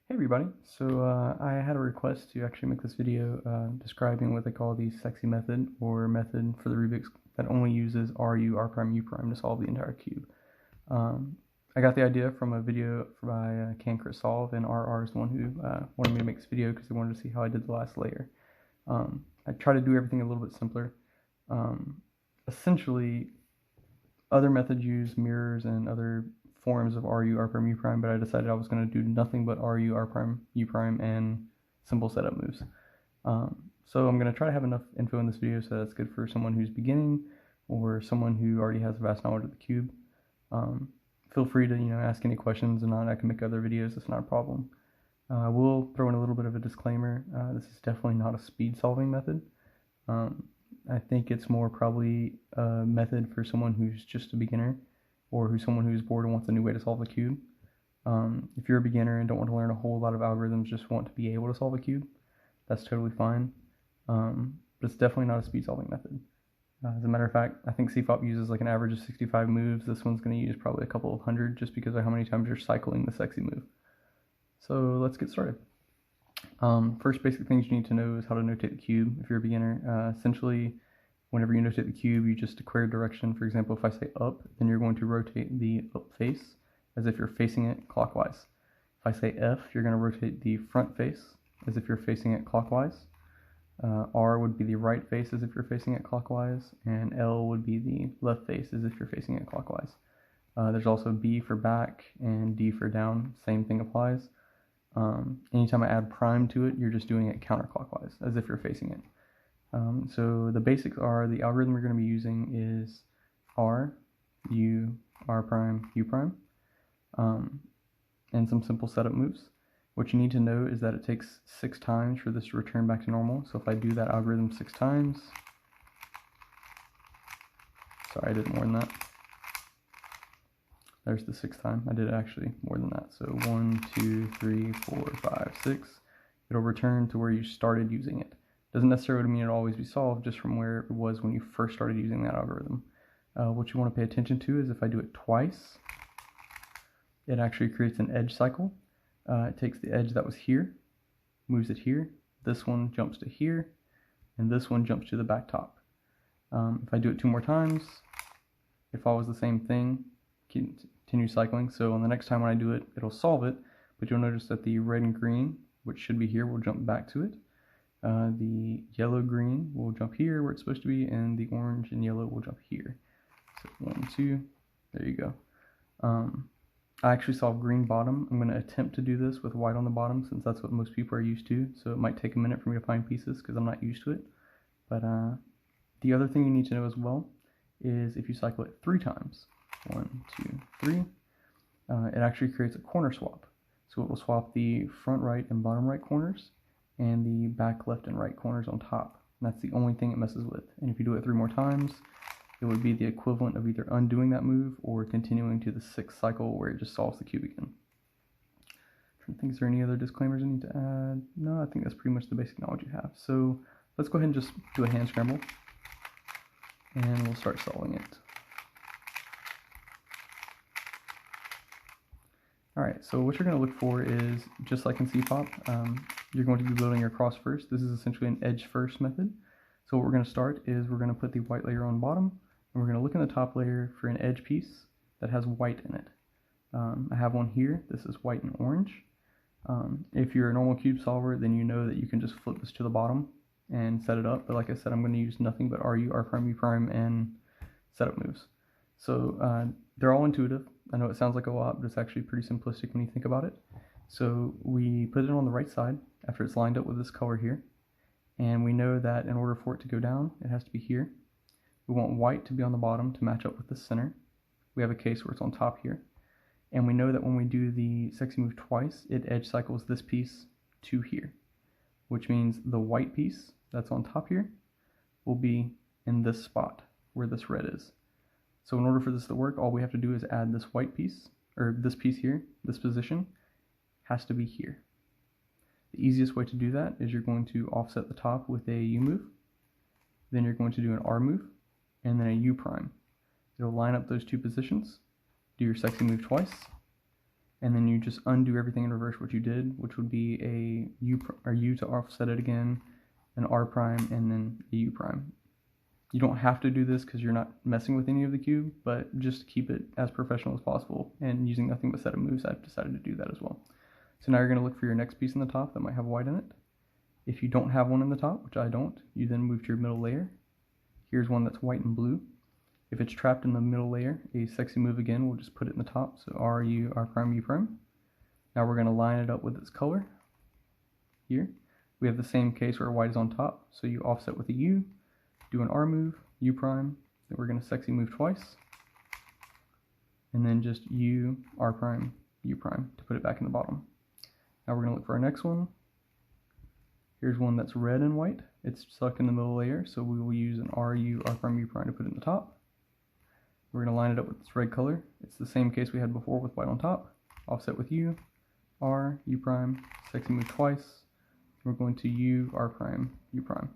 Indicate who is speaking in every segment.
Speaker 1: Hey everybody, I had a request to actually make this video describing what they call the sexy method, or method for the Rubik's that only uses RU, R prime, U prime to solve the entire cube. I got the idea from a video by Can Crit Solve, and RR is the one who wanted me to make this video because they wanted to see how I did the last layer. I try to do everything a little bit simpler. Essentially, other methods use mirrors and other forms of RU, R prime, U prime, but I decided I was going to do nothing but RU, R prime, U prime, and simple setup moves. So I'm going to try to have enough info in this video so that's good for someone who's beginning or someone who already has vast knowledge of the cube. Feel free to ask any questions, and I can make other videos. It's not a problem. I will throw in a little bit of a disclaimer. This is definitely not a speed solving method. I think it's more probably a method for someone who's just a beginner, or someone who's bored and wants a new way to solve a cube. If you're a beginner and don't want to learn a whole lot of algorithms, just want to be able to solve a cube, that's totally fine. But it's definitely not a speed solving method. As a matter of fact, I think CFOP uses like an average of 65 moves. This one's going to use probably a couple of hundred just because of how many times you're cycling the sexy move. So let's get started. First basic things you need to know is how to notate the cube if you're a beginner. Essentially, whenever you notate the cube, you just declare direction. For example, if I say up, then you're going to rotate the up face as if you're facing it clockwise. If I say F, you're going to rotate the front face as if you're facing it clockwise. R would be the right face as if you're facing it clockwise, and L would be the left face as if you're facing it clockwise. There's also B for back and D for down. Same thing applies. Anytime I add prime to it, you're just doing it counterclockwise as if you're facing it. So the basics are, the algorithm we're going to be using is R, U, R prime, U prime, and some simple setup moves. What you need to know is that it takes 6 times for this to return back to normal. So if I do that algorithm 6 times, sorry, I did more than that. There's the 6th time. I did actually more than that. So 1, 2, 3, 4, 5, 6. It'll return to where you started using it. Doesn't necessarily mean it'll always be solved, just from where it was when you first started using that algorithm. What you want to pay attention to is if I do it twice, it actually creates an edge cycle. It takes the edge that was here, moves it here, this one jumps to here, and this one jumps to the back top. If I do it 2 more times, it follows the same thing, continue cycling. So on the next time when I do it, it'll solve it, but you'll notice that the red and green, which should be here, will jump back to it. The yellow-green will jump here where it's supposed to be, and the orange and yellow will jump here. So 1, 2, there you go. I actually solved green bottom. I'm going to attempt to do this with white on the bottom, since that's what most people are used to, so it might take a minute for me to find pieces because I'm not used to it. But the other thing you need to know as well is if you cycle it 3 times, 1, 2, 3, it actually creates a corner swap. So it will swap the front right and bottom right corners, and the back left and right corners on top. And that's the only thing it messes with. And if you do it 3 more times, it would be the equivalent of either undoing that move or continuing to the 6th cycle where it just solves the cube again. I'm trying to think, is there any other disclaimers I need to add? No, I think that's pretty much the basic knowledge you have. So let's go ahead and just do a hand scramble, and we'll start solving it. Alright, so what you're going to look for is, just like in CFOP, you're going to be building your cross first. This is essentially an edge first method. So what we're going to start is we're going to put the white layer on bottom, and we're going to look in the top layer for an edge piece that has white in it. I have one here. This is white and orange. If you're a normal cube solver, then you know that you can just flip this to the bottom and set it up. But like I said, I'm going to use nothing but RU, R prime, U prime, and setup moves. So they're all intuitive. I know it sounds like a lot, but it's actually pretty simplistic when you think about it. So we put it on the right side after it's lined up with this color here. And we know that in order for it to go down, it has to be here. We want white to be on the bottom to match up with the center. We have a case where it's on top here. And we know that when we do the sexy move twice, it edge cycles this piece to here, which means the white piece that's on top here will be in this spot where this red is. So in order for this to work, all we have to do is add this white piece, or this piece here, this position, has to be here. The easiest way to do that is you're going to offset the top with a U move, then you're going to do an R move, and then a U prime. It'll line up those 2 positions, do your sexy move twice, and then you just undo everything and reverse what you did, which would be a U to offset it again, an R prime, and then a U prime. You don't have to do this because you're not messing with any of the cube, but just to keep it as professional as possible and using nothing but set of moves, I've decided to do that as well. So now you're going to look for your next piece in the top that might have white in it. If you don't have one in the top, which I don't, you then move to your middle layer. Here's one that's white and blue. If it's trapped in the middle layer, a sexy move again, we'll just put it in the top. So R, U, R prime, U prime. Now we're going to line it up with its color. Here, we have the same case where white is on top. So you offset with a U, do an R move, U prime, then we're going to sexy move twice. And then just U, R prime, U prime to put it back in the bottom. Now we're going to look for our next one. Here's one that's red and white. It's stuck in the middle layer, so we will use an R, U, R prime, U prime to put it in the top. We're going to line it up with this red color. It's the same case we had before with white on top. Offset with U, R, U prime, sexy move twice. We're going to U, R prime, U prime.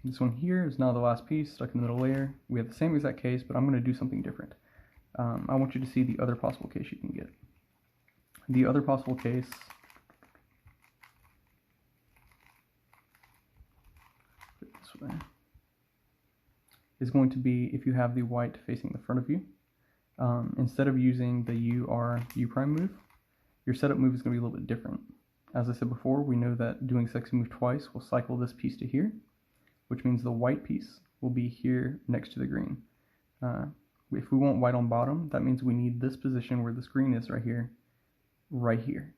Speaker 1: This one here is now the last piece, stuck in the middle layer. We have the same exact case, but I'm going to do something different. I want you to see the other possible case you can get. The other possible case is going to be if you have the white facing the front of you. Instead of using the U, R, U prime move, your setup move is going to be a little bit different. As I said before, we know that doing sexy move twice will cycle this piece to here, which means the white piece will be here next to the green. If we want white on bottom, that means we need this position where this green is right here.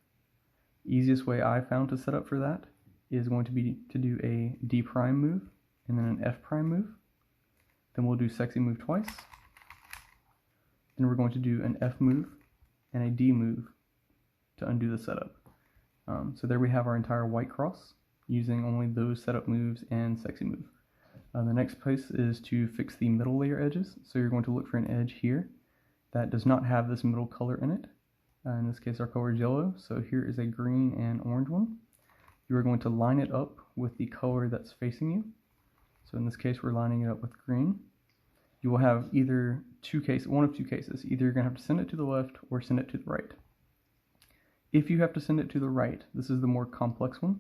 Speaker 1: Easiest way I found to set up for that is going to be to do a D prime move and then an F prime move. Then we'll do sexy move twice. Then we're going to do an F move and a D move to undo the setup. So there we have our entire white cross using only those setup moves and sexy move. The next place is to fix the middle layer edges. So you're going to look for an edge here that does not have this middle color in it. In this case, our color is yellow. So here is a green and orange one. You are going to line it up with the color that's facing you. So in this case, we're lining it up with green. You will have either one of two cases. Either you're going to have to send it to the left or send it to the right. If you have to send it to the right, this is the more complex one.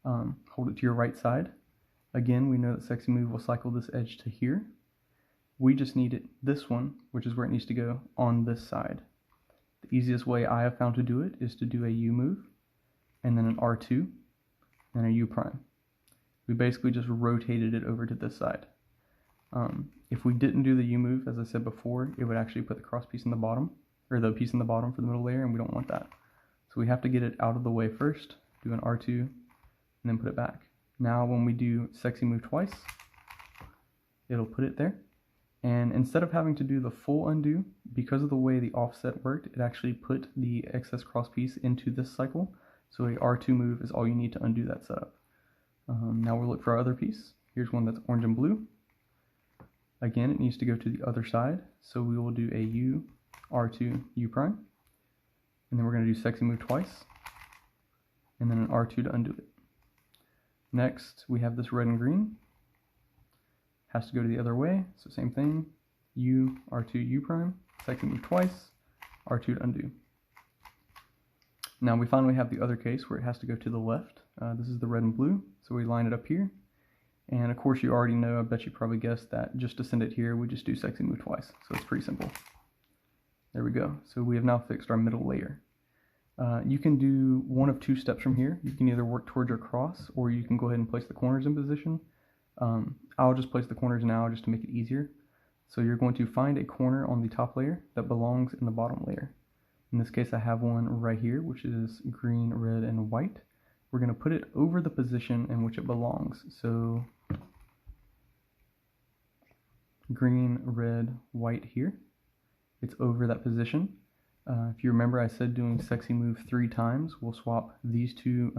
Speaker 1: Hold it to your right side. Again, we know that sexy move will cycle this edge to here. We just need it, this one, which is where it needs to go, on this side. The easiest way I have found to do it is to do a U move, and then an R2, and a U prime. We basically just rotated it over to this side. If we didn't do the U move, as I said before, it would actually put the cross piece in the bottom, or the piece in the bottom for the middle layer, and we don't want that. So we have to get it out of the way first, do an R2, and then put it back. Now when we do sexy move twice, it'll put it there. And instead of having to do the full undo, because of the way the offset worked, it actually put the excess cross piece into this cycle. So a R2 move is all you need to undo that setup. Now we'll look for our other piece. Here's one that's orange and blue. Again, it needs to go to the other side. So we will do a U, R2, U prime. And then we're going to do sexy move twice. And then an R2 to undo it. Next, we have this red and green. Has to go to the other way, so same thing. U, R2, U prime, sexy move twice, R2 to undo. Now we finally have the other case where it has to go to the left. This is the red and blue, so we line it up here. And of course you already know, I bet you probably guessed that just to send it here, we just do sexy move twice. So it's pretty simple. There we go. So we have now fixed our middle layer. You can do one of two steps from here. You can either work towards your cross, or you can go ahead and place the corners in position. I'll just place the corners now just to make it easier. So you're going to find a corner on the top layer that belongs in the bottom layer. In this case, I have one right here, which is green, red, and white. We're going to put it over the position in which it belongs. So green, red, white here. It's over that position. If you remember, I said doing sexy move 3 times. We'll swap these two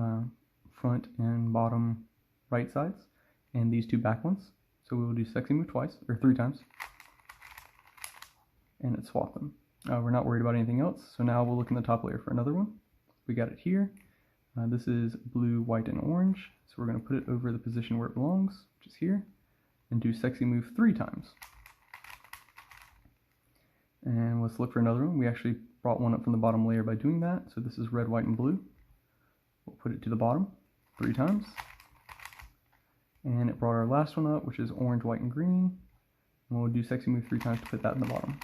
Speaker 1: front and bottom right sides and these two back ones. So we will do sexy move twice, or 3 times, and it swap them. We're not worried about anything else. So now we'll look in the top layer for another one. We got it here. This is blue, white, and orange. So we're going to put it over the position where it belongs, which is here, and do sexy move 3 times. And let's look for another one. We actually brought one up from the bottom layer by doing that. So this is red, white, and blue. We'll put it to the bottom 3 times. And it brought our last one up, which is orange, white, and green. And we'll do sexy move 3 times to put that in the bottom.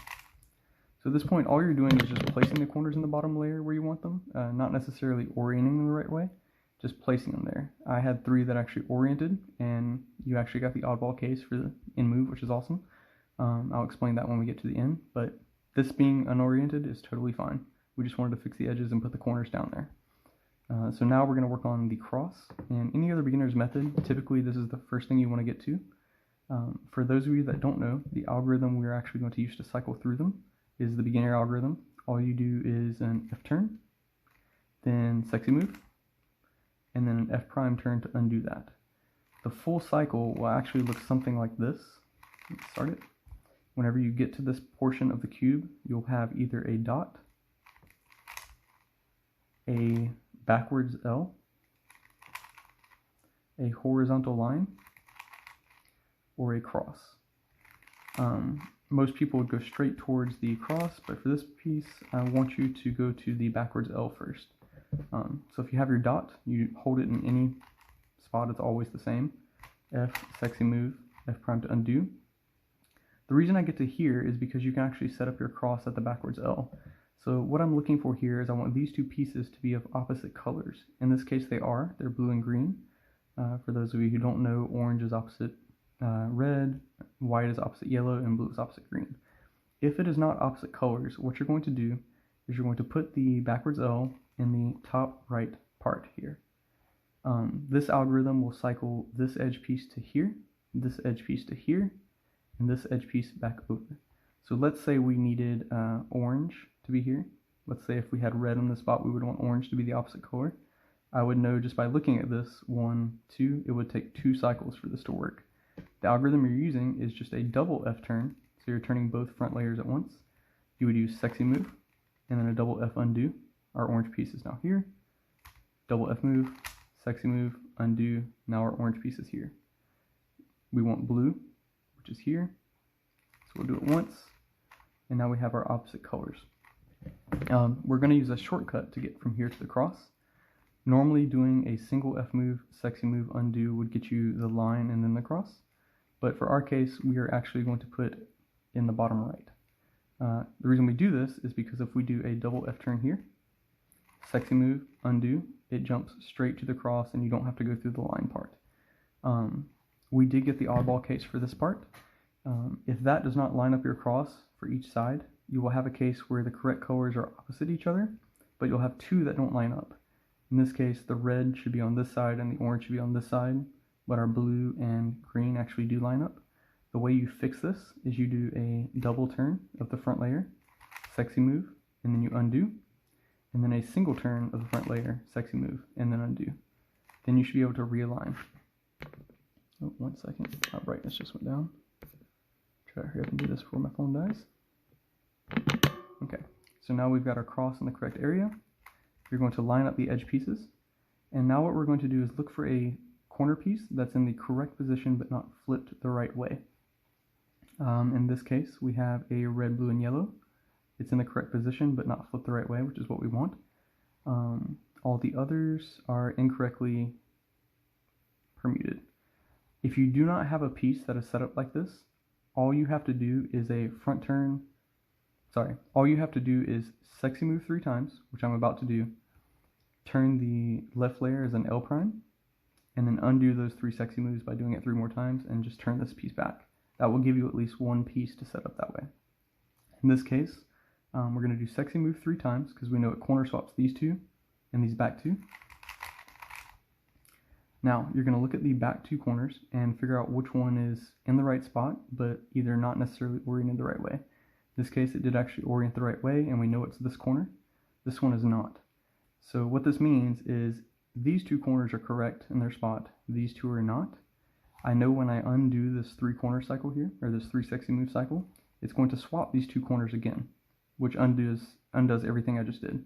Speaker 1: So at this point, all you're doing is just placing the corners in the bottom layer where you want them, not necessarily orienting them the right way, just placing them there. I had 3 that actually oriented, and you actually got the oddball case for the in move, which is awesome. I'll explain that when we get to the end, but this being unoriented is totally fine. We just wanted to fix the edges and put the corners down there. So now we're going to work on the cross. And any other beginner's method, typically this is the first thing you want to get to. For those of you that don't know, the algorithm we're actually going to use to cycle through them is the beginner algorithm. All you do is an F turn, then sexy move, and then an F prime turn to undo that. The full cycle will actually look something like this. Let's start it. Whenever you get to this portion of the cube, you'll have either a dot, a backwards L, a horizontal line, or a cross. Most people would go straight towards the cross, but for this piece, I want you to go to the backwards L first. So if you have your dot, you hold it in any spot, it's always the same. F, sexy move, F prime to undo. The reason I get to here is because you can actually set up your cross at the backwards L. So what I'm looking for here is I want these 2 pieces to be of opposite colors. In this case they are, they're blue and green. For those of you who don't know, orange is opposite red, white is opposite yellow, and blue is opposite green. If it is not opposite colors, what you're going to do is you're going to put the backwards L in the top right part here. This algorithm will cycle this edge piece to here, this edge piece to here, and this edge piece back over. So let's say we needed orange to be here. Let's say if we had red on the spot, we would want orange to be the opposite color. I would know just by looking at this, 1, 2, it would take 2 cycles for this to work. The algorithm you're using is just a double F turn, so you're turning both front layers at once. You would use sexy move, and then a double F undo. Our orange piece is now here. Double F move, sexy move, undo. Now our orange piece is here. We want blue, which is here. So we'll do it once, and now we have our opposite colors. We're going to use a shortcut to get from here to the cross. Normally doing a single F move, sexy move, undo would get you the line and then the cross. But for our case, we are actually going to put in the bottom right. The reason we do this is because if we do a double F turn here, sexy move, undo, it jumps straight to the cross and you don't have to go through the line part. We did get the oddball case for this part. If that does not line up your cross for each side, you will have a case where the correct colors are opposite each other, but you'll have 2 that don't line up. In this case, the red should be on this side and the orange should be on this side, but our blue and green actually do line up. The way you fix this is you do a double turn of the front layer, sexy move, and then you undo, and then a single turn of the front layer, sexy move, and then undo. Then you should be able to realign. Oh, 1 second, my brightness just went down. Try to hurry up and do this before my phone dies. Okay, so now we've got our cross in the correct area. You're going to line up the edge pieces, and now what we're going to do is look for a corner piece that's in the correct position but not flipped the right way. In this case, we have a red, blue, and yellow. It's in the correct position but not flipped the right way, which is what we want. All the others are incorrectly permuted. If you do not have a piece that is set up like this, all you have to do is a front turn. All you have to do is sexy move 3 times, which I'm about to do. Turn the left layer as an L prime, and then undo those 3 sexy moves by doing it 3 more times, and just turn this piece back. That will give you at least 1 piece to set up that way. In this case, we're going to do sexy move 3 times because we know it corner swaps these 2 and these back 2. Now, you're going to look at the back 2 corners and figure out which one is in the right spot, but either not necessarily oriented the right way. In this case, it did actually orient the right way, and we know it's this corner. This one is not. So what this means is these 2 corners are correct in their spot. These 2 are not. I know when I undo this 3 corner cycle here, or this 3 sexy move cycle, it's going to swap these 2 corners again, which undoes everything I just did.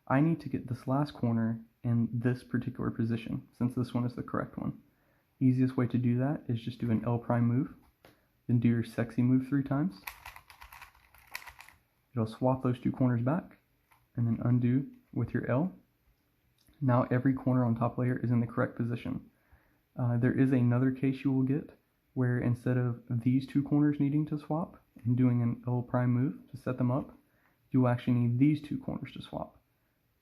Speaker 1: I need to get this last corner in this particular position, since this one is the correct one. Easiest way to do that is just do an L prime move, then do your sexy move 3 times. It'll swap those 2 corners back, and then undo with your L. Now every corner on top layer is in the correct position. There is another case you will get where instead of these two corners needing to swap and doing an L prime move to set them up, you will actually need these two corners to swap.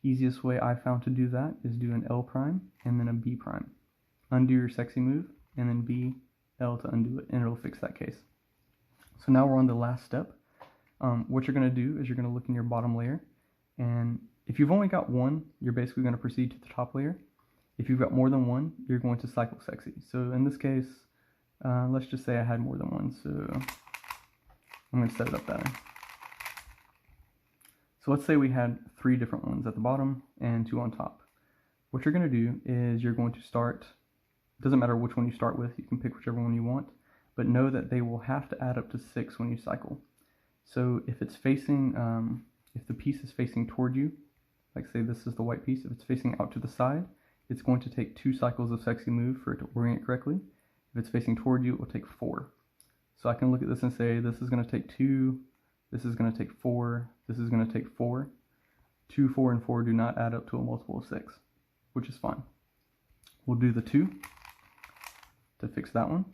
Speaker 1: Easiest way I found to do that is do an L prime and then a B prime. Undo your sexy move and then B, L to undo it, and it'll fix that case. So now we're on the last step. What you're going to do is you're going to look in your bottom layer, and if you've only got one, you're basically going to proceed to the top layer. If you've got more than one, you're going to cycle sexy. So in this case, let's just say I had more than one, so I'm going to set it up that way. So let's say we had 3 different ones at the bottom and 2 on top. What you're going to do is you're going to start, it doesn't matter which one you start with, you can pick whichever one you want, but know that they will have to add up to 6 when you cycle. So if it's facing, if the piece is facing toward you, like say this is the white piece, if it's facing out to the side, it's going to take 2 cycles of sexy move for it to orient correctly. If it's facing toward you, it will take 4. So I can look at this and say this is going to take 2, this is going to take 4, this is going to take 4. 2, 4, and 4 do not add up to a multiple of 6, which is fine. We'll do the 2 to fix that one.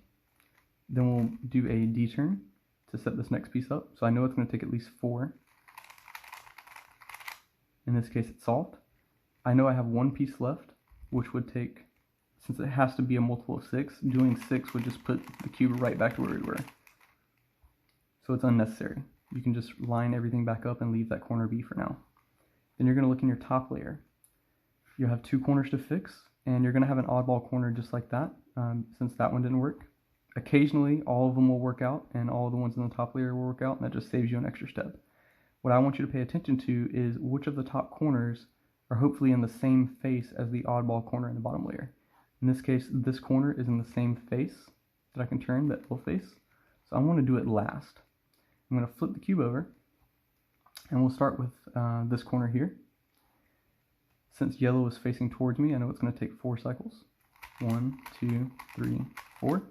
Speaker 1: Then we'll do a D turn to set this next piece up. So I know it's going to take at least 4. In this case, it's solved. I know I have 1 piece left, which would take, since it has to be a multiple of 6, doing 6 would just put the cube right back to where we were. So it's unnecessary. You can just line everything back up and leave that corner be for now. Then you're going to look in your top layer. You'll have 2 corners to fix, and you're going to have an oddball corner just like that, since that one didn't work. Occasionally, all of them will work out, and all of the ones in the top layer will work out, and that just saves you an extra step. What I want you to pay attention to is which of the top corners are hopefully in the same face as the oddball corner in the bottom layer. In this case, this corner is in the same face that I can turn, that L face. So I want to do it last. I'm going to flip the cube over, and we'll start with this corner here. Since yellow is facing towards me, I know it's going to take 4 cycles. 1, 2, 3, 4.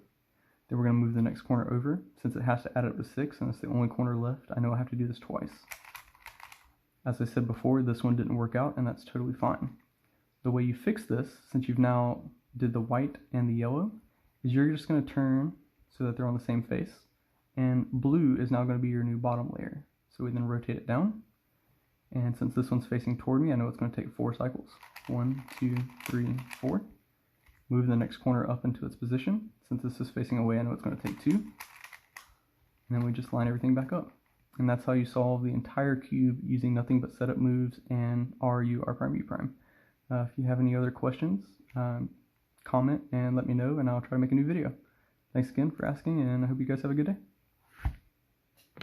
Speaker 1: Then we're going to move the next corner over. Since it has to add up to 6, and it's the only corner left, I know I have to do this twice. As I said before, this one didn't work out, and that's totally fine. The way you fix this, since you've now did the white and the yellow, is you're just going to turn so that they're on the same face, and blue is now going to be your new bottom layer. So we then rotate it down, and since this one's facing toward me, I know it's going to take 4 cycles. 1, 2, 3, 4. Move the next corner up into its position. Since this is facing away, I know it's going to take 2. And then we just line everything back up. And that's how you solve the entire cube using nothing but setup moves and RU, R prime, U prime. If you have any other questions, comment and let me know, and I'll try to make a new video. Thanks again for asking, and I hope you guys have a good day.